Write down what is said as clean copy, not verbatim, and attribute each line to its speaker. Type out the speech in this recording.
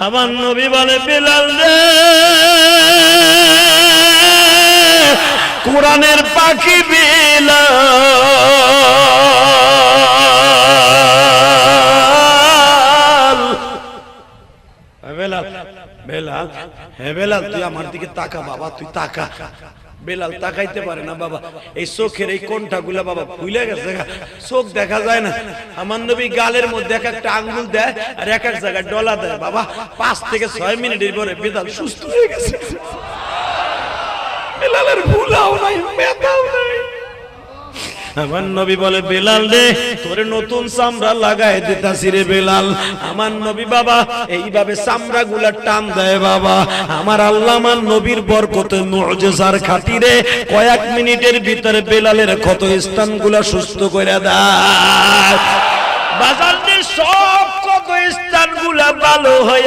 Speaker 1: আমার নবী বলে বেলাল রে কোরআনের পাখি বেলাল বেলাল বেলাল হ্যাঁ বেলাল তুই আমার দিকে তাকা বাবা তুই তাকা বেলাল তাকাইতে পারে না বাবা এই চোখের এই কোণটাগুলা বাবা ভুলে গেছে চোখ দেখা যায় না আমার নবী গালের মধ্যে এক একটা আঙ্গুল দেয় আর এক এক জায়গায় ডলা দেয় বাবা 5 থেকে 6 মিনিটের পরে বেলাল সুস্থ হয়ে গেছে বেলালের ভুলাও নাই ব্যথাও নাই আমার নবী বলে বেলাল রে তোরে নতুন চামড়া লাগায় দিতাছি রে বেলাল আমার নবী বাবা এইভাবে চামড়াগুলা টান দেয় বাবা আমার আল্লাহ আমার নবীর বরকতে মুজিজার খাতিরে কয়েক মিনিটের ভিতরে বেলালের ক্ষত স্থানগুলা সুস্থ করে দেয় বাজার সব ক্ষত স্থানগুলা ভালো হয়ে